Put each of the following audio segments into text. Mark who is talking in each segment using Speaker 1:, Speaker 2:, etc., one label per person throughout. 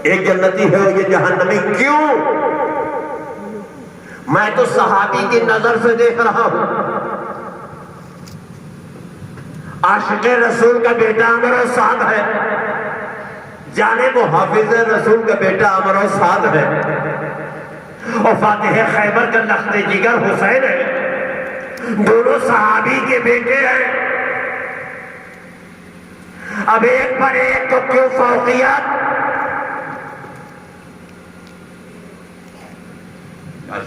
Speaker 1: ایک جنتی ہے اور یہ جہنمی. کیوں؟ میں تو صحابی کی نظر سے دیکھ رہا ہوں. عاشق رسول کا بیٹا عمر و سعد ہے، جانب حافظ رسول کا بیٹا عمر و سعد ہے، اور فاتح خیبر کا لخت جگر حسین ہے. دونوں صحابی کے بیٹے ہیں. اب ایک پر ایک تو کیوں فوقیت؟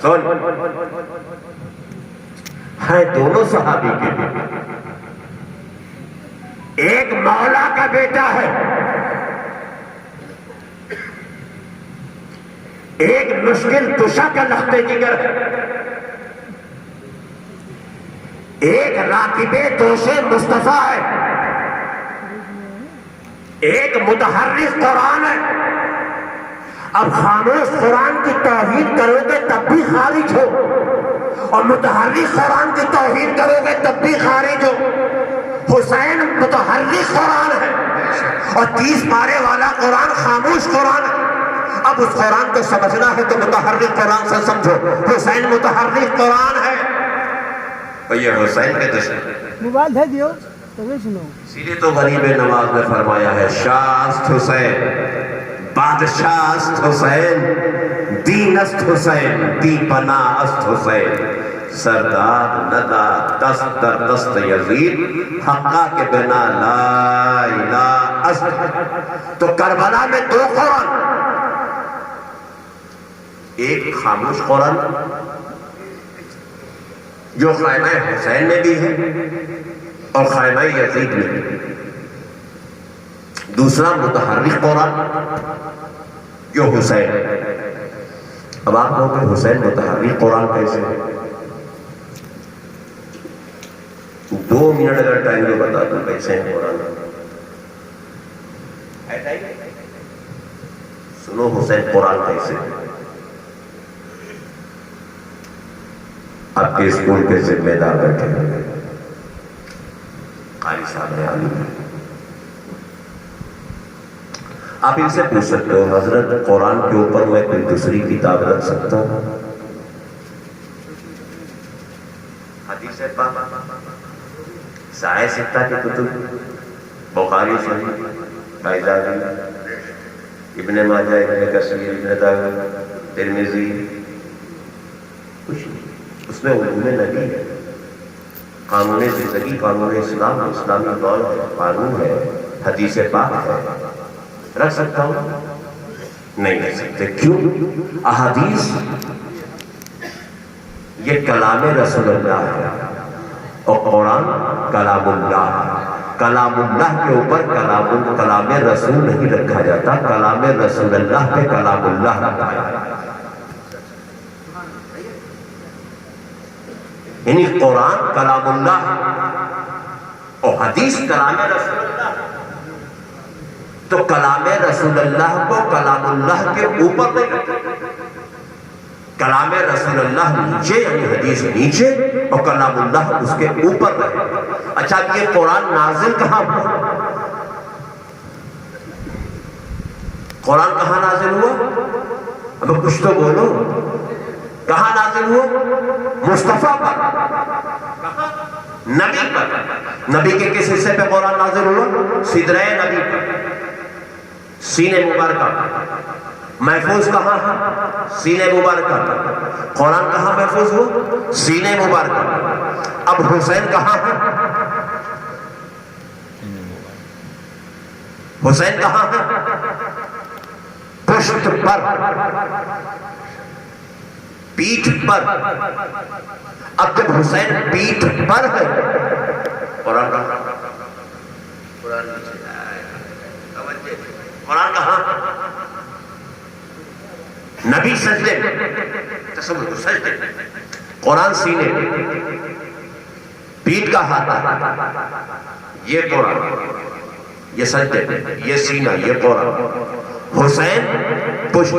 Speaker 1: سن، ہے دونوں صحابی کے بیٹے. ایک مولا کا بیٹا ہے، ایک مشکل کشا کا لخت جگر ہے، ایک راکب دوش مصطفیٰ ہے، ایک متحرک قرآن ہے. اب خاموش قرآن کی توہین کرو گے تب بھی خارج ہو، اور متحرک قرآن کی توہین کرو گے تب بھی خارج ہو. حسین متحرک قرآن ہے اور 30 پارے والا قرآن خاموش قرآن ہے. اب اس قرآن کو سمجھنا ہے تو متحرک قرآن سے سمجھو. حسین متحرک قرآن ہے. اور یہ حسین کے دشمن
Speaker 2: موبائل دے دیو تو سنو.
Speaker 1: اسی لیے تو غریب نواز نے فرمایا ہے شاست حسین، بادشاہ است حسین، دین است حسین، دی پناہ است حسین. سردار ندا دست در دست یزید، حقا کے بنا لا الہ است. تو کربلا میں 2 قرآن، ایک خاموش قرآن جو خیمہ حسین میں بھی ہے اور خیمہ یزید میں بھی. دوسرا متحرک قرآن جو حسین. اب آپ کہو کہ حسین متحرک قرآن کیسے؟ 2 منٹ اگر ٹائم میں بتا دوں کیسے ہیں قرآن. سنو حسین قرآن کیسے. آپ کے اسکول کے ذمہ دار بیٹھے ہوئے قاری صاحب نے عالم ہے، آپ ان سے پوچھ سکتے ہو حضرت قرآن کے اوپر میں کوئی دوسری کتاب رکھ سکتا ہوں؟ حدیث پاک، سائے ستہ کی کتب، بخاری صحیح، بیضاوی، ابن ماجہ، ابن کثیر، ابن داود، ترمذی، کچھ نہیں. اس میں علوم نبی ہے، قانون زندگی، قانون اسلام، اسلامی دور ہے، قانون ہے، حدیث پاک ہے. رکھ سکتا ہوں؟ نہیں رکھ سکتے. کیوں؟ احادیث یہ کلام رسول اللہ ہے اور قرآن کلام اللہ ہے. کلام اللہ کے اوپر کلام رسول نہیں رکھا جاتا، کلام رسول اللہ پہ کلام اللہ رکھا جاتا. یعنی قرآن کلام اللہ اور حدیث کلام رسول اللہ. تو کلام رسول اللہ کو کلام اللہ کے اوپر نہیں رکھا. کلام رسول اللہ نیچے یعنی حدیث نیچے اور کلام اللہ اس کے اوپر رہے. اچھا یہ قرآن نازل کہاں ہوا؟ قرآن کہاں نازل ہوا؟ اب کچھ تو بولو. کہاں نازل ہوا؟ مصطفیٰ پر، نبی پر. نبی کے کس حصے پہ قرآن نازل ہوا؟ صدرِ نبی پر، سینے مبارکہ. محفوظ کہاں ہے؟ سینے مبارکہ. قرآن کہاں محفوظ ہوا؟ سینے مبارکہ. اب حسین کہاں ہے؟ حسین کہاں ہے؟ پشت پر، پیٹھ پر. اب جب حسین پیٹھ پر ہے، قرآن قرآن کہاں؟ نبی سجدے تصور سجدے، قرآن سینے، پیٹھ کا ہاتھ. یہ قرآن، یہ سجدے، یہ سینہ، یہ قرآن. حسین پشت.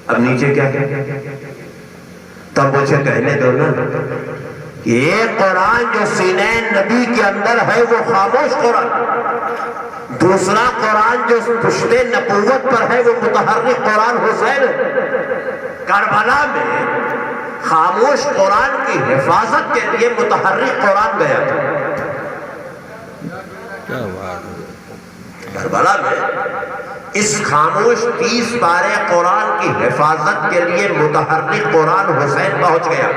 Speaker 1: اب نیچے کیا ہے؟ تب مجھے کہنے دو نا یہ قرآن جو سینے نبی کے اندر ہے وہ خاموش قرآن، دوسرا قرآن جو پشت نبوت پر ہے وہ متحرک قرآن حسین ہے۔ کربلا میں خاموش قرآن کی حفاظت کے لیے متحرک قرآن گیا تھا۔ کربلا میں اس خاموش 30 پارے قرآن کی حفاظت کے لیے متحرک قرآن حسین پہنچ گیا۔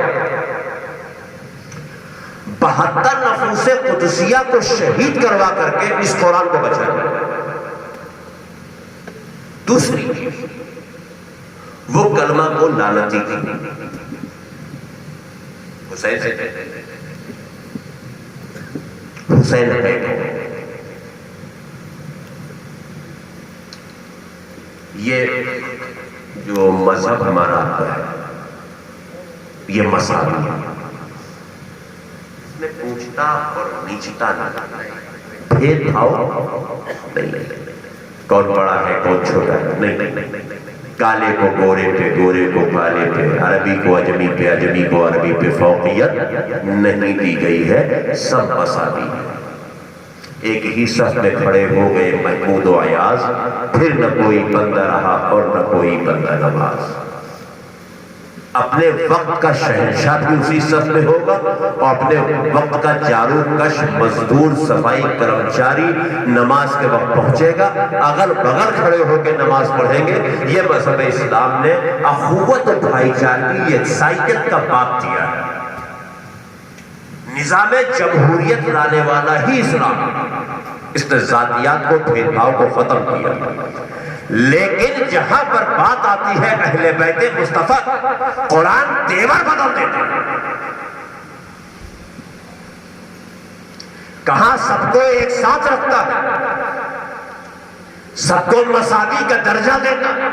Speaker 1: 72 نفوس قدسیہ کو شہید کروا کر کے اس قرآن کو بچایا۔ دوسری وہ کلمہ کو لعنتی تھی حسین سے حسین ہے یہ جو مذہب ہمارا ہے یہ مساوی ہے، اس میں پوچھتا اور نیچتا بھید بھاؤ نہیں، کون بڑا ہے کون چھوٹا ہے نہیں، کالے کو گورے پہ، گورے کو کالے پہ، عربی کو عجمی پہ، عجمی کو عربی پہ فوقیت نہیں دی گئی ہے، سب مساوی ہے۔ ایک ہی صف میں کھڑے ہو گئے محمود و ایاز، پھر نہ کوئی بندہ رہا اور نہ کوئی بندہ نواز۔ اپنے وقت کا شہنشاہ بھی اسی صف میں ہوگا اور اپنے وقت کا جارو کش مزدور صفائی کرمچاری نماز کے وقت پہنچے گا، اگل بغل کھڑے ہو کے نماز پڑھیں گے۔ یہ مذہب اسلام نے اخوت و بھائی چارگی یکسائیت کا باب دیا ہے۔ نظام جمہوریت لانے والا ہی اسلام، اس نے ذاتیات کو بھید بھاؤ کو ختم کیا، لیکن جہاں پر بات آتی ہے اہل بیت مصطفیٰ، قرآن تیور بدل دیتے ہیں۔ کہاں سب کو ایک ساتھ رکھتا ہے، سب کو مساوی کا درجہ دیتا ہے،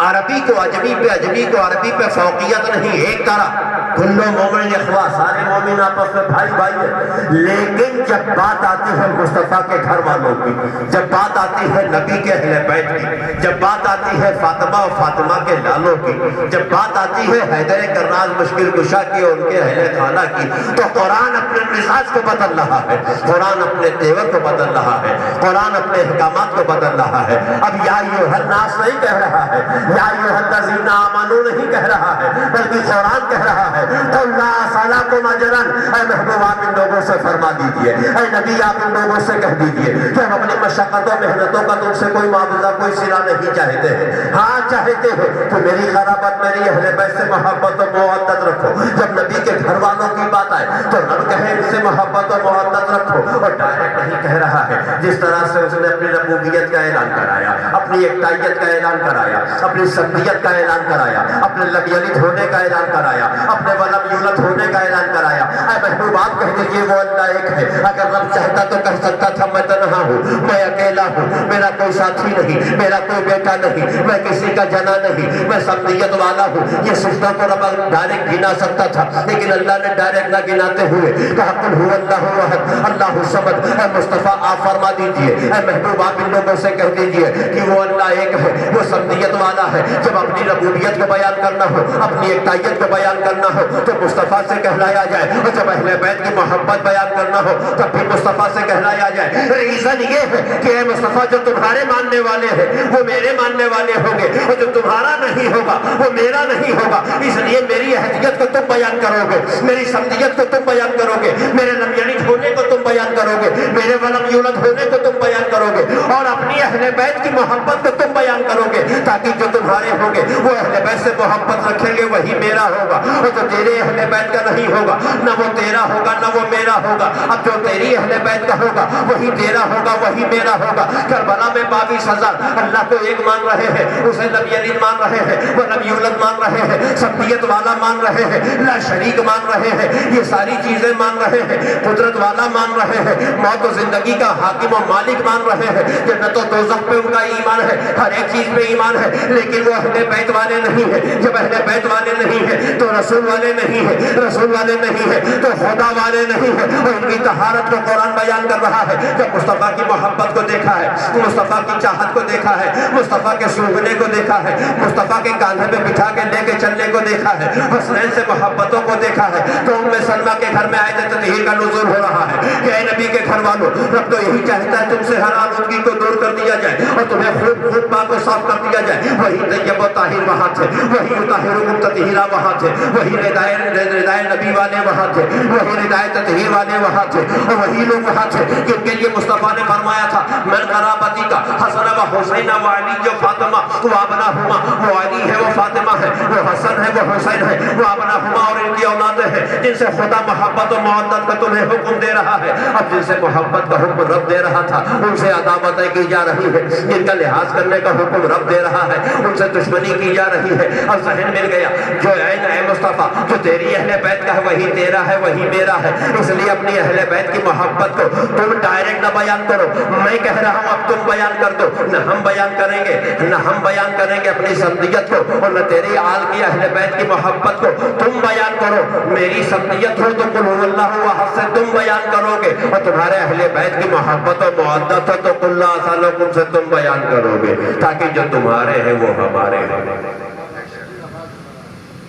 Speaker 1: عربی کو عجمی پہ، عجمی کو عربی پہ فوقیت نہیں، ایک طرح کلو مومن اخوا، سارے مومن آپس میں بھائی بھائی ہیں۔ لیکن جب بات آتی ہے مصطفیٰ کے گھر والوں کی، جب بات آتی ہے نبی کے اہل بیت کی، جب بات آتی ہے فاطمہ و فاطمہ کے لالوں کی، جب بات آتی ہے حیدر کرناز مشکل کشا کی اور ان کے اہل خانہ کی، تو قرآن اپنے مزاج کو بدل رہا ہے، قرآن اپنے تیور کو بدل رہا ہے، قرآن اپنے احکامات کو بدل رہا ہے۔ اب یا ایھا الناس نہیں کہہ رہا ہے، یا ایھا الذین آمنوا نہیں کہہ رہا ہے، بلکہ قرآن کہہ رہا ہے قل لا اسألکم اجرا۔ اے محبوب آپ ان لوگوں سے فرما دیجئے، اے نبی آپ ان لوگوں سے کہہ دیجئے کہ ہم اپنی مشقتوں محنتوں کا تم سے کوئی معاوضہ کوئی صلہ نہیں چاہتے ہیں، ہاں چاہتے ہیں تو میری قرابت میری اہل بیت سے محبت و مودت رکھو۔ جب نبی کے گھر والوں کی بات آئے تو رب کہے ان سے محبت و مودت رکھو، اور ڈائریکٹ نہیں کہہ رہا ہے۔ جس طرح سے اس نے اپنی ربوبیت کا اعلان کرایا، اپنی یکتائیت کا اعلان کرایا، اپنی سمدیت کا اعلان کرایا، اپنے لم یلد ہونے کا اعلان کرایا، اپنے ولم یولد ہونے کا اعلان کرایا۔ اے محبوب آپ کہہ دیجئے وہ اللہ ایک ہے۔ اگر رب چاہتا تو کہہ سکتا تھا میں تنہا ہوں، میں اکیلا ہوں، میرا کوئی ساتھی نہیں، میرا کوئی بیٹا نہیں، میں کسی کا جنا نہیں، میں سمدیت والا ہوں۔ یہ سجدہ کو رب ڈائریکٹ گنا سکتا تھا، لیکن اللہ نے ڈائریکٹ نہ گناتے ہوئے کہا قل هو اللہ احد اللہ الصمد۔ اے مصطفیٰ آپ فرما دیجئے، اے محبوب آپ ان لوگوں سے کہہ دیجئے کہ وہ اللہ ایک ہے، وہ سمدیت والا ہے۔ جب اپنی ربوبیت کو بیان کرنا ہو، اپنی یکتائیت کو بیان کرنا ہو تو مصطفیٰ سے کہلایا جائے، اور جب اہل بیت کی محبت بیان کرنا ہو تب بھی مصطفیٰ سے کہلایا جائے۔ ریزن یہ ہے کہ اے مصطفیٰ جو تمہارے ماننے والے ہیں وہ میرے ماننے والے ہوں گے، اور جو تمہارا نہیں ہوگا وہ میرا نہیں ہوگا۔ اس لیے میری اہلیت کو تم بیان کرو گے، میری سمدیت کو تم بیان کرو گے، میرے لم یلد ہونے کو تم بیان کرو گے، میرے ولم یولد ہونے کو تم بیان کرو گے، اور اپنی اہل بیت کی محبت کو تم بیان کرو گے، تاکہ جو تمہارے ہوں گے وہ اہل بیت سے محبت رکھیں گے وہی میرا ہوگا، اور جو تیرے اہل بیت کا نہیں ہوگا نہ وہ تیرا ہوگا نہ وہ میرا ہوگا۔ اب جو تیری اہل بیت کا ہوگا وہی تیرا ہوگا وہی میرا ہوگا۔ کربلا میں 22,000 اللہ کو ایک مان رہے ہیں، اسے لم یلد مان رہے ہیں، وہ لم یولد مان رہے ہیں، سمدیت والا مان رہے ہیں، لا شریک مان رہے ہیں، یہ ساری چیزیں مان رہے ہیں، قدرت والا مان رہے ہیں، موت و زندگی کا حاکم و مالک مان رہے ہیں، جنت و دوزخ پہ ان کا ایمان ہے، ہر ایک چیز پہ ایمان ہے لیکن وہ اہل بیت والے نہیں ہیں. جب اہل بیت والے نہیں ہیں تو رسول والے نہیں ہیں, رسول والے نہیں ہیں تو خدا والے نہیں ہیں. اور ان کی طہارت کو قرآن بیان کر رہا ہے. جب مصطفیٰ کی محبت کو دیکھا ہے, مصطفیٰ کی چاہت کو دیکھا ہے, مصطفیٰ کے سونگنے کو دیکھا ہے, مصطفیٰ کے کاندھے پہ بٹھا کے لے کے چلنے کو دیکھا ہے, حسنین سے محبتوں کو دیکھا ہے, تو ام سلمہ کے گھر میں آیت تطہیر کا نزول ہو رہا ہے کہ اے نبی کے گھر والوں, رب تو یہی چاہتا ہے تم سے ہر آلودگی کو دور کر دیا جائے اور تمہیں خوب پاک و صاف کر دیا جائے. وہی طیب و طاہر وہاں تھے, وہی طاہرکم تطہیرا وہاں تھے, وہی ردائے نبی والے وہاں تھے, وہی ردائے تطہیر والے وہاں تھے, اور وہی لوگ وہاں تھے جن کے لیے مصطفیٰ نے فرمایا تھا من قرابتی کا حسن و حسین و علی جو فاطمہ وہ ابناہما, وہ علی ہے وہ فاطمہ ہے, وہ حسن ہے وہ حسین ہے, وہ ابناہما اور ان کی اولادیں ہیں جن سے خدا محبت و مودت کا تمہیں حکم دے رہا ہے. اب جن سے محبت کا حکم رب دے رہا تھا ان سے عداوتیں کی جا رہی ہے, جن کا لحاظ کرنے کا حکم رب دے رہا ہے ان سے دشمنی کی جا رہی ہے. اور ذہن مل گیا جو اے مصطفیٰ جو تیری اہل بیت کا ہے وہی تیرا ہے وہی میرا ہے, اس لیے اپنی اہل بیت کی محبت کو تم ڈائریکٹ نہ بیان کرو, میں کہہ رہا ہوں اب تم بیان کر دو. نہ ہم بیان کریں گے, نہ ہم بیان کریں گے اپنی سمدیت کو, اور نہ تیری آل کی اہل بیت کی محبت کو تم بیان کرو. میری سمدیت ہو تو قل هو اللہ احد سے تم بیان کرو گے, اور تمہارے اہل بیت کی محبت و مودت ہو تو قل لا اسألکم سے تم بیان کرو گے, تاکہ جو تمہارے ہیں وہ ہمارے ہیں.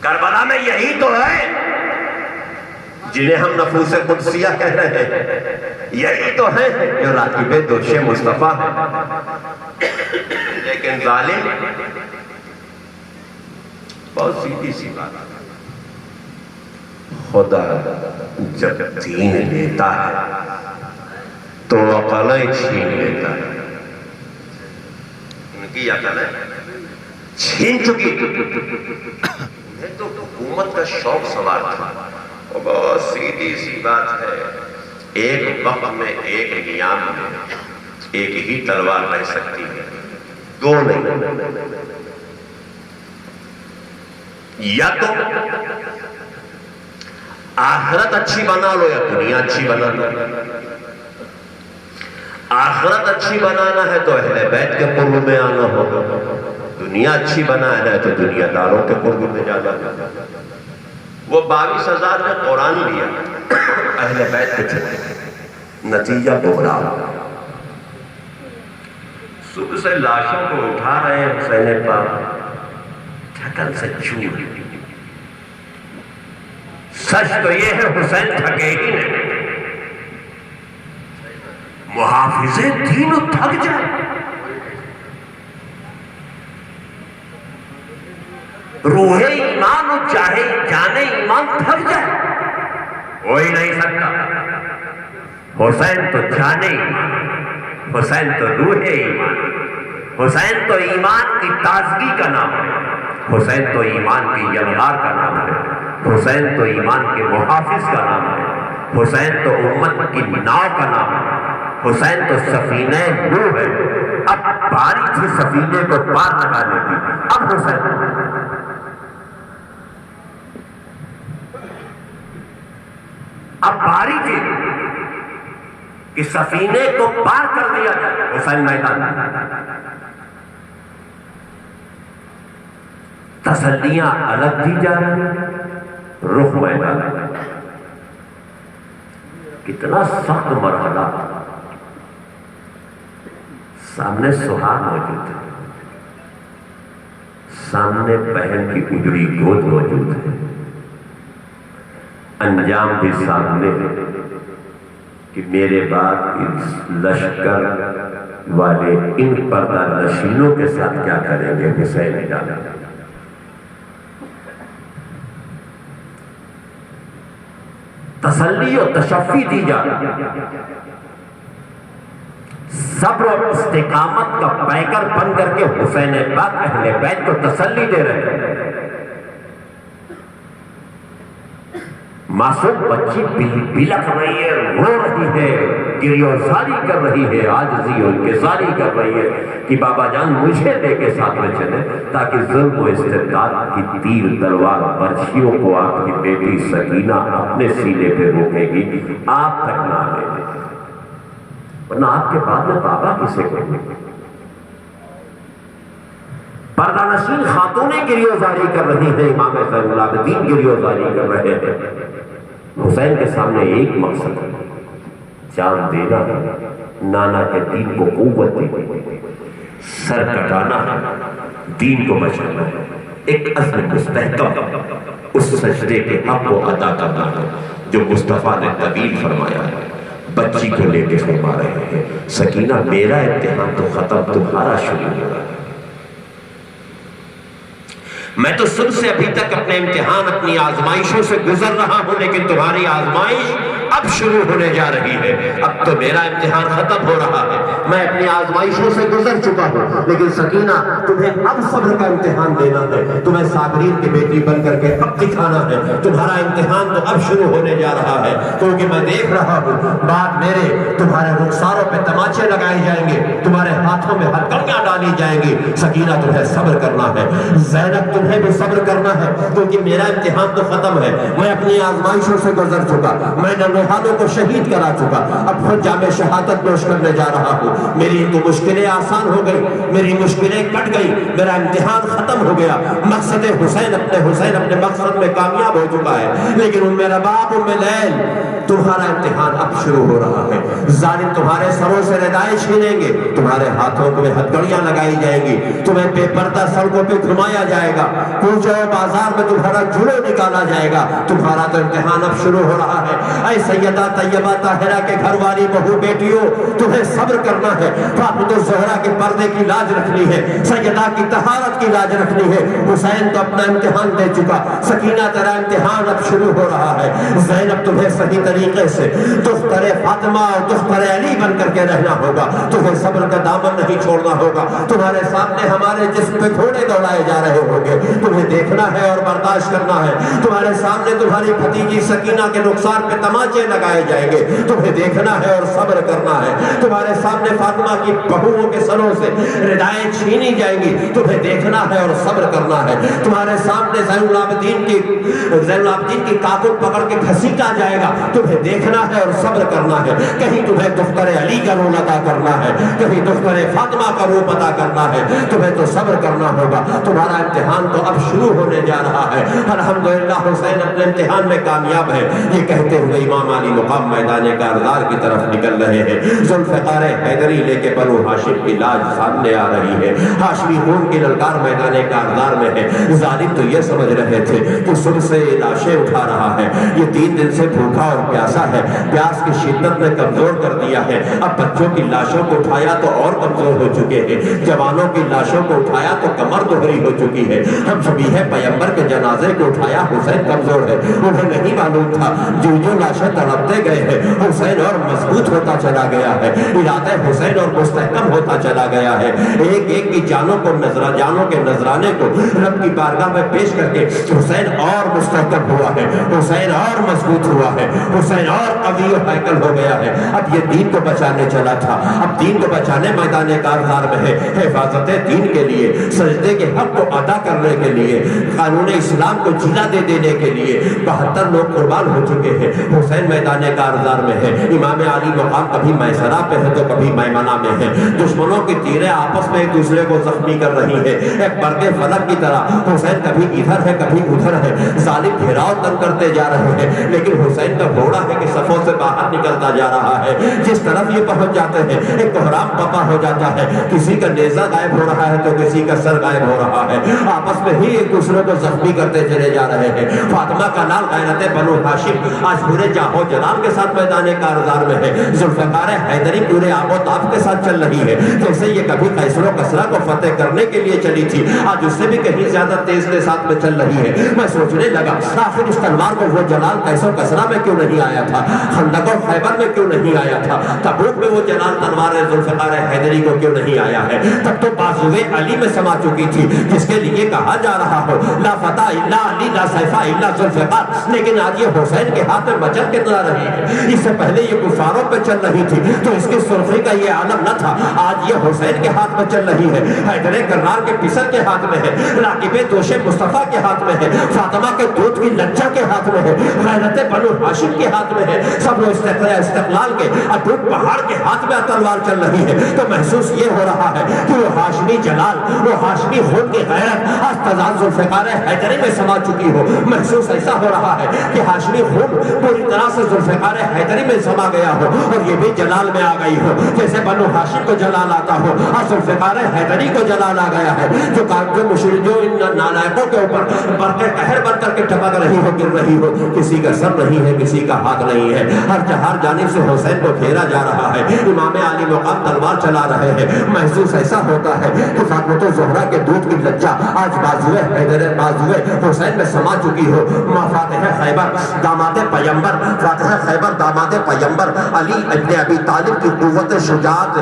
Speaker 1: کربلا میں یہی تو ہے جنہیں ہم نفوس قدسیہ کہہ رہے ہیں, یہی تو ہیں جو راکب دوش مصطفیٰ ہیں. لیکن ظالم بہت سیدھی سی بات, خدا جب دین لیتا ہے تو عقلیں چھین لیتا ہے. ان کی عقلیں چھین چکی, انہیں تو حکومت کا شوق سوار تھا. بہت سیدھی سی بات ہے, ایک وقت میں ایک نیام میں ایک ہی تلوار رہ سکتی ہے, دو نہیں. یا تو آخرت اچھی بنا لو یا دنیا اچھی بنا لو. آخرت اچھی بنانا ہے تو اہل بیت کے قرب میں آنا ہوگا, دنیا اچھی بنانا ہے تو دنیا داروں کے قرب میں جانا ہوگا. وہ 22,000 نے قرآن لیا, اہل بیت کے چھوڑے, نتیجہ بغرا. صبح سے لاشوں کو اٹھا رہے ہیں حسین پاک, تھکن سے چور. سچ تو یہ ہے حسین تھکے ہی نہیں, محافظ دین تھک جائے. روح ایمان چاہے جانے ایمان تھک جائے, ہو ہی نہیں سکتا. حسین تو جانے ایمان, حسین تو روح ایمان, حسین تو ایمان کی تازگی کا نام ہے, حسین تو ایمان کی یلغار کا نام ہے, حسین تو ایمان کے محافظ کا نام ہے, حسین تو امت کی ناؤ کا نام ہے, حسین تو سفینہ نوح ہے. اب باری تھی سفینے کو پار لگانے کی, اب حسین اب باری تھی کہ سفینے کو پار کر دیا جائے. حسین میدان تسلیاں الگ دی جا رہی, رخ میدان. کتنا سخت مرحلہ, سامنے سہاگ موجود ہے, سامنے بہن کی اجڑی گود موجود ہے, انجام بھی سامنے ہے کہ میرے بعد اس لشکر والے ان پردہ نشینوں کے ساتھ کیا کریں گے حسین جانا. تسلی و تشفی دی جا رہی, صبر و استقامت کا پیکر بن کر کے حسین پاک اہل بیت کو تسلی دے رہے ہیں. معصوم بچی بلک رہی ہے, رو رہی ہے, گریوزاری کر رہی ہے, عاجزی و انکساری کر رہی ہے کہ بابا جان مجھے لے کے ساتھ میں چلے, تاکہ ظلم و استبداد کی تیر تلوار برچھیوں کو آپ کی بیٹی سکینہ اپنے سینے پہ روکے گی, آپ تک نہ آنے دے, ورنہ آپ کے بعد میں بابا کسے کہیں گے. پردہ خاتونیں گریوزاری کر رہی ہیں، امام زین العابدین گریوزاری کر رہے ہیں۔ حسین کے سامنے ایک مقصد ہے، جان دینا ہے، نانا کے دین کو قوت دی، سر کٹانا ہے، دین کو بچانا ہے، ایک عزم مستحکم اس سجدے کے حق کو ادا کرنا ہے جو مصطفیٰ نے طویل فرمایا ہے۔ بچی کو لے کے فرما رہے ہیں، سکینہ میرا امتحان تو ختم، تمہارا شروع ہو رہا ہے۔ میں تو سب سے ابھی تک اپنے امتحان، اپنی آزمائشوں سے گزر رہا ہوں، لیکن تمہاری آزمائش اب شروع ہونے جا رہی ہے۔ اب تو میرا امتحان ختم ہو رہا ہے، میں اپنی آزمائشوں سے گزر چکا ہوں، لیکن سکینہ تمہیں اب صبر کا امتحان دینا ہے، تمہیں صابرین کی بیٹی بن کر کے اب دکھانا ہے۔ تمہارا امتحان تو اب شروع ہونے جا رہا ہے، کیونکہ میں دیکھ رہا ہوں بعد میرے تمہارے رخساروں پہ تماچے لگائے جائیں گے، تمہارے ہاتھوں میں ہتھکڑیاں ڈالی جائیں گی۔ سکینہ تمہیں صبر کرنا ہے، زینب تمہیں بھی صبر کرنا ہے، کیونکہ میرا امتحان تو ختم ہے، میں اپنی آزمائشوں سے گزر چکا، میں نوحانوں کو شہید کرا چکا، اب خود جام شہادت پیش کرنے جا رہا ہوں۔ میری تو مشکلیں آسان ہو گئی، میری مشکلیں کٹ گئی، میرا امتحان ختم ہو گیا، مقصد حسین اپنے مقصد میں کامیاب ہو چکا ہے، لیکن ام رباب ام لیل تمہارا امتحان اب شروع ہو رہا ہے۔ ظالم تمہارے سروں سے ردائیں چھینیں گے، تمہارے ہاتھوں میں ہتھکڑیاں لگائی جائیں گی، تمہیں بے پردہ سڑکوں پہ گھمایا جائے گا، کوچوں بازار میں تمہارا جلو نکالا جائے گا۔ تمہارا تو امتحان اب شروع ہو رہا ہے۔ اے سیدہ طیبہ طاہرہ کے گھر والی بہو بیٹیوں، تمہیں صبر کرنا ہے، فاطمہ الزہرا کے پردے کی لاج رکھنی ہے، سیدہ کی طہارت کی لاج رکھنی ہے۔ حسین تو اپنا امتحان دے چکا، سکینہ تیرا امتحان اب شروع ہو رہا ہے۔ زینب تمہیں صحیح طریقے سے دختر فاطمہ اور دختر علی بن کر کے رہنا ہوگا، تمہیں صبر کا دامن نہیں چھوڑنا ہوگا۔ تمہارے سامنے ہمارے جسم پہ گھوڑے دوڑائے جا رہے ہوں گے، تمہیں دیکھنا ہے اور برداشت کرنا ہے۔ تمہارے سامنے تمہاری بھتیجی سکینہ کے رخسار پہ تماچے لگائے جائیں گے، تمہیں دیکھنا ہے اور صبر کرنا ہے۔ تمہارے سامنے فاطمہ کی بہوؤں کے سروں سے ردائیں چھینی جائیں گی، تمہیں دیکھنا ہے اور صبر کرنا ہے۔ تمہارے سامنے زین العابدین کی کاکل پکڑ کے گھسیٹا جائے گا، تمہیں دیکھنا ہے اور صبر کرنا ہے۔ کہیں تمہیں دختر علی کا رول ادا کرنا ہے، کہیں دختر فاطمہ کا روپ ادا کرنا ہے، تمہیں تو صبر کرنا ہوگا۔ تمہارا امتحان تو اب شروع ہونے جا رہا ہے۔ الحمدللہ حسین اپنے امتحان میں کامیاب ہے۔ یہ کہتے ہوئے امام علی مقام میدان کارزار کی طرف نکل رہے ہیں۔ ذوالفقار حیدری لے کے بنو ہاشم کی لاج سامنے آ رہی ہے، ہاشمی خون کی للکار میدان کارزار میں ہے۔ ظالم تو یہ سمجھ رہے تھے کہ صبح سے لاشیں اٹھا رہا ہے، یہ 3 دن سے بھوکا اور پیاسا ہے، پیاس کی شدت نے کمزور کر دیا ہے۔ اب بچوں کی لاشوں کو اٹھایا تو اور کمزور ہو چکے ہیں، جوانوں کی لاشوں کو اٹھایا تو کمر دوہری ہو چکی ہے۔ ہم شبیہ پیغمبر کے جنازے کو اٹھایا، حسین کمزور ہے، انہیں نہیں معلوم تھا جو لاشیں تڑپتے گئے ہیں حسین اور مضبوط ہوتا چلا گیا ہے، ارادہ حسین اور مستحکم ہوتا چلا گیا ہے۔ ایک ایک کی جانوں کے نذرانے کو رب کی بارگاہ میں پیش کر کے حسین اور مستحکم ہوا ہے، حسین اور مضبوط ہوا ہے، حسین اور قوی و ہیکل ہو گیا ہے۔ اب یہ دین کو بچانے چلا تھا، اب دین کو بچانے میدان کارزار میں ہے، حفاظت دین کے لیے، سجدے کے حق کو ادا کرنے کے لیے، قانون اسلام کو جلا دے دینے کے لیے 72 لوگ قربان ہو چکے ہیں۔ حسین میدان کارزار میں ہے، امام علی مقام کبھی میسرہ پہ ہے تو کبھی میمنہ میں ہے، دشمنوں کی تیریں آپس میں ایک دوسرے کو زخمی کر رہی ہے، ایک برق فلک کی طرح حسین کبھی ادھر ہے کبھی ادھر ہے، ظالم گھیراؤ تنگ کرتے جا رہے ہیں، لیکن حسین کا گھوڑا ہے کہ صفوں سے باہر نکلتا جا رہا ہے۔ جس طرف یہ پہنچ جاتے ہیں ایک کوہرام پپا ہو جاتا ہے، کسی کا نیزہ غائب ہو رہا ہے تو کسی کا سر غائب ہو رہا ہے، آپس میں ہی ایک دوسرے کو زخمی کرتے چلے جا رہے ہیں۔ فاطمہ کا نام غیرت بنو ہاشم آج پورے جاہو جلال کے ساتھ میدان کارزار میں ہے، ذوالفقار حیدری پورے آب و تاب کے ساتھ چل رہی ہے، جیسے یہ کبھی قیصر و کسریٰ کو فتح کرنے کے لیے چلی تھی، آج اس سے بھی کہیں زیادہ تیز کے ساتھ میں چل رہی ہے۔ میں سوچنے لگا آخر اس تلوار کو وہ جلال قیصر و کسریٰ میں کیوں نہیں آیا تھا، خندق و خیبر میں کیوں نہیں آیا تھا، تبوک میں وہ جلال تلوار ذوالفقار حیدری کو کیوں نہیں آیا ہے؟ تب تو بازوئے علی میں سما چکی تھی، جس کے لیے کہا جا رہا ہو لا فتح الا علی لا سیف الا ذوالفقار، لیکن آج یہ حسین کے ہاتھ میں مچل کے
Speaker 3: چلا رہی ہے. اس سے پہلے یہ کفاروں پہ چل رہی تھی تو اس کی سرخی کا یہ عالم نہ تھا. آج یہ حسین کے ہاتھ میں چل رہی ہے, حیدر کرار کے پسر کے ہاتھ میں ہے, راکب دوش مصطفیٰ کے ہاتھ میں ہے, فاطمہ کے دودھ کی لجا کے ہاتھ میں ہے, غیرت بنو ہاشم کے ہاتھ میں ہے. سب لوگ استقلال کے اٹوٹ پہاڑ کے ہاتھ میں تلوار چل رہی ہے. تو محسوس یہ ہو رہا ہے کہ وہ ہاشمی جلال, وہ ہاشمی خون کی غیرت آج تضاد ذوالفقار حیدری میں سما چکی ہو. محسوس ایسا ہو رہا ہے کہ ہاشمی خون پوری طرح سے ذوالفقار حیدری میں سما گیا ہو اور یہ بھی جلال میں آ گئی ہو. جیسے بنو ہاشم کو جلال آتا ہو, آج ذوالفقار حیدری کو جلال آ گیا ہے. جو ان نالائقوں کے اوپر برق قہر بن کر کے ٹپک رہی ہو, گر رہی ہو, کسی کا سر نہیں ہے, کسی کا ہاتھ نہیں ہے. ہر جانب سے حسین کو گھیرا جا رہا ہے. امام علی مقام تلوار چلا رہے ہیں. محسوس ایسا ہوتا ہے کہ فاطمہ الزہرا کے دودھ کی لجا آج بازوئے حیدر, بازوئے حسین میں سما چکی ہو. فاتح خیبر داماد پیمبر, فاتح خیبر داماد پیمبر علی ابن ابی طالب کی قوت شجاعت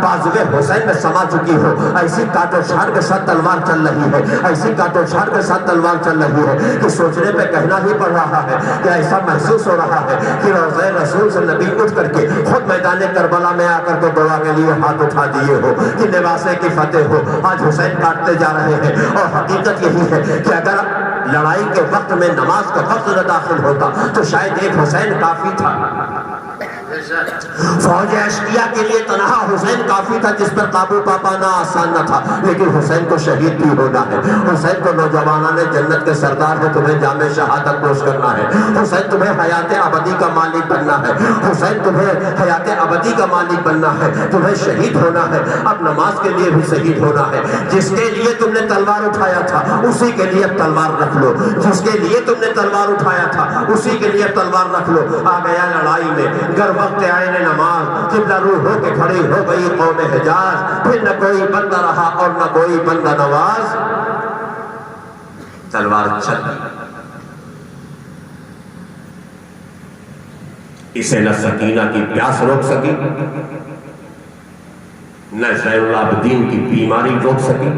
Speaker 3: بازوئے حسین میں سما چکی ہو. ایسی کاٹو چھاڑ کے ساتھ تلوار چل رہی ہے, ایسی کاٹو چھاڑ کے ساتھ تلوار چل رہی ہے کہ سوچنے پہ کہنا ہی پڑ رہا ہے کہ ایسا محسوس ہو رہا ہے کہ روضہ رسول سے نبی اٹھ کر کے خود میدان کربلا میں آ کر کے دعا کے لیے ہاتھ اٹھا دیے ہو کہ نواسے کی فتح ہو. آج حسین کاٹتے جا رہے ہیں اور حقیقت یہی ہے کہ اگر لڑائی کے وقت میں نماز کا وقت نہ داخل ہوتا تو شاید ایک حسین کافی تھا. فوج اشقیاء کے لیے تنہا حسین کافی تھا جس پر قابو پا پانا آسان نہ تھا. لیکن حسین کو شہید بھی ہونا ہے. حسین کو نوجوانان جنت کے سردار ہے تمہیں جام شہادت پوش کرنا ہے. حسین تمہیں حیات ابدی کا مالک بننا ہے. حسین تمہیں حیات ابدی کا مالک بننا ہے. تمہیں شہید ہونا ہے. اب نماز کے لیے بھی شہید ہونا ہے. جس کے لیے تم نے تلوار اٹھایا تھا اسی کے لیے اب تلوار رکھ لو. جس کے لیے تم نے تلوار اٹھایا تھا اسی کے لیے تلوار رکھ لو. آ گیا لڑائی میں گر وقت آئین نماز, قبلہ روح ہو کے کھڑی ہو گئی قوم حجاز. پھر نہ کوئی بندہ رہا اور نہ کوئی بندہ نواز. تلوار چل اسے نہ سکینہ کی پیاس روک سکی, نہ زین العابدین کی بیماری روک سکی,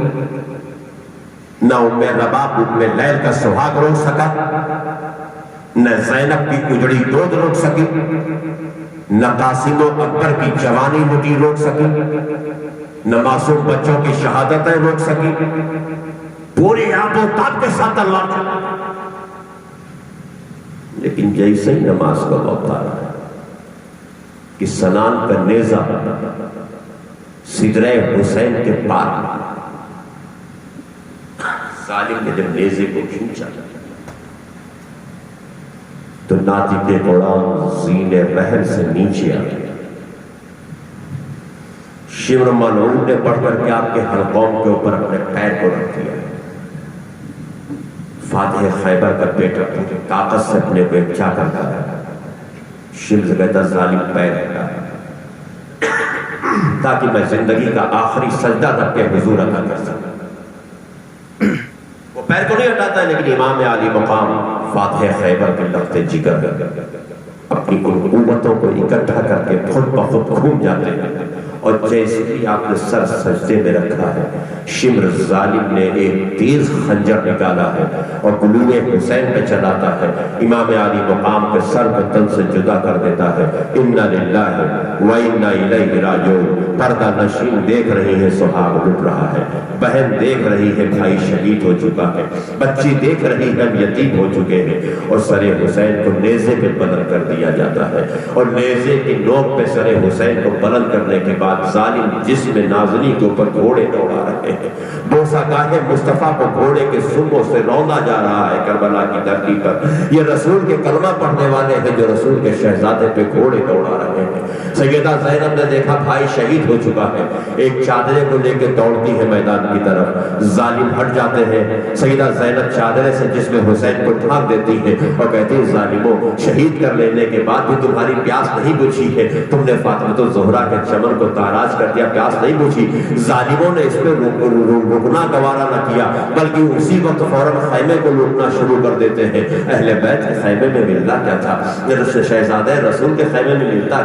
Speaker 3: نہ ام رباب ام لیل کا سہاگ روک سکا, نہ زینب کی اجڑی دودھ روک سکی, نہ قاسم و اکبر کی جوانی لٹی روک سکی, نہ معصوم بچوں کی شہادتیں روک سکی. پوری آب و تاب کے ساتھ اللہ چلا. لیکن جیسے ہی نماز کا وقت آ رہا ہے کہ سنان کا نیزہ سدرہ حسین کے پار, ظالم نے جب نیزے کو کھینچا تو ناطق غلام زین رحم سے نیچے آ گیا. شمر ملعون نے پڑھ کر کے آپ کے حلقوم کے اوپر اپنے پیر کو رکھ دیا. فاتح خیبر کا بیٹا پوری طاقت سے اپنے کو ایک چا کرتا ہے. شمر سے کہتا ظالم پیر ہٹا تاکہ میں زندگی کا آخری سجدہ تک کے حضور ادا کر سکتا. وہ پیر کو نہیں ہٹاتا ہے لیکن امام علی مقام فاتح خیبر کے لخت جگر اپنی ان قوتوں کو اکٹھا کر کے خود بخود گھوم جاتے ہیں. اور جیسے ہی آپ نے سر سجدے میں رکھا ہے شمر ظالم نے ایک تیز خنجر نکالا ہے اور گلوئے حسین پہ چلاتا ہے. امام علی مقام کے سر کو تن سے جدا کر دیتا ہے. انا للہ و انا الیہ راجعون. پردہ نشین دیکھ رہی ہے سہاگ لٹ رہا ہے, بہن دیکھ رہی ہے بھائی شہید ہو چکا ہے, بچی دیکھ رہی ہے یتیم ہو چکے ہیں, اور سر حسین کو نیزے پہ بلند کر دیا جاتا ہے. اور نیزے کی نوک پہ سر حسین کو بلند کرنے کے بعد ظالم جسم نازنی کے اوپر گھوڑے دوڑا رہے ہیں. بوسہ گاہ مصطفیٰ کو گھوڑے کے سنگوں سے روندا جا رہا ہے کربلا کی دھرتی پر. یہ رسول کے کلمہ پڑھنے والے ہیں جو رسول کے شہزادے پہ گھوڑے دوڑا رہے ہیں. سیدہ زینب نے دیکھا بھائی شہید ہو چکا ہے, ایک چادرے کو لے کے دوڑتی ہے میدان کی طرف. ظالم ہٹ جاتے ہیں. سیدہ زینب چادرے سے جسم حسین کو ڈھانک دیتی ہے اور کہتی ہے ظالموں, شہید کر لینے کے بعد بھی تمہاری پیاس نہیں بجھی ہے. تم نے فاطمہ الزہرا کے چمن کو تاراج کر دیا, پیاس نہیں بجھی. ظالموں نے اس پہ رکنا گوارا نہ کیا بلکہ اسی وقت فوراً خیمے کو لوٹنا شروع کر دیتے ہیں. اہل بیت کے خیمے میں ملتا کیا تھا, شہزادہ رسول کے خیمے میں ملتا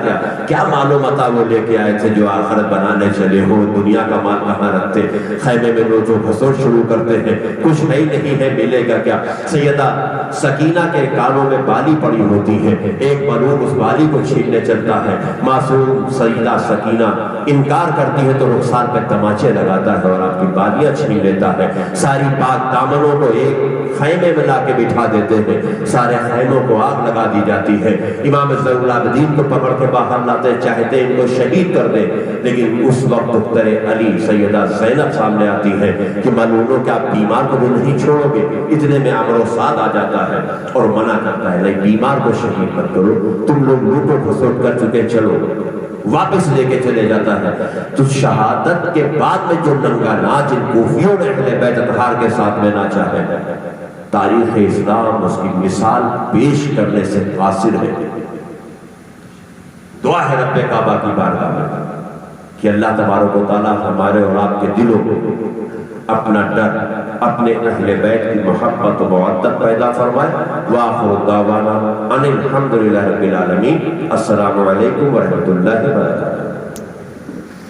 Speaker 3: کیا معلومات وہ لے کے آئے تھے جو آخر آخرت بنانے چلے ہو، دنیا کا مال کہاں رکھتے، خیمے میں روز و بھسور شروع کرتے ہیں، کچھ ہے ہی نہیں ہے، ملے گا کیا؟ سیدہ سکینہ کے کانوں میں بالی پڑی ہوتی ہے، ایک ملعون اس بالی کو چھیننے چلتا ہے، معصوم سیدہ سکینہ انکار کرتی ہے تو رخسار پہ تماچے لگاتا ہے اور آپ کی بالیاں چھین لیتا ہے، ساری پاک دامنوں کو ایک خیمے میں لا کے بٹھا دیتے ہیں، سارے خیموں کو آگ لگا دی جاتی ہے، امام زین العابدین کو پکڑ کے باہر لاتے، چاہتے ان کو شہید کر دیں، لیکن اس وقت دختر علی سیدہ زینب سامنے آتی ہے کہ ملعونوں کہ آپ بیمار کو بھی نہیں چھوڑو گے، اتنے میں عمرو سعد آ جاتا ہے اور منع کرتا ہے، نہیں بیمار کو شہید مت کرو، تم لوگ لوٹ و کھسوٹ کر چکے، چلو واپس لے کے چلے جاتا ہے۔ تو شہادت کے بعد میں جو ننگا ناچ ان کوفیوں نے اہل بیت اطہار کے ساتھ میں ناچا ہے، تاریخ اسلام اس کی مثال پیش کرنے سے قاصر ہے۔ دعا ہے رب کعبہ کی بارگاہ میں کہ اللہ تبارک و تعالیٰ ہمارے اور آپ کے دلوں کو اپنا ڈر، اپنے اہل بیت کی محبت و مودت پیدا فرمائے۔ وآخر دعوانا ان الحمدللہ رب العالمین۔ السلام علیکم ورحمۃ اللہ وبرکاتہ۔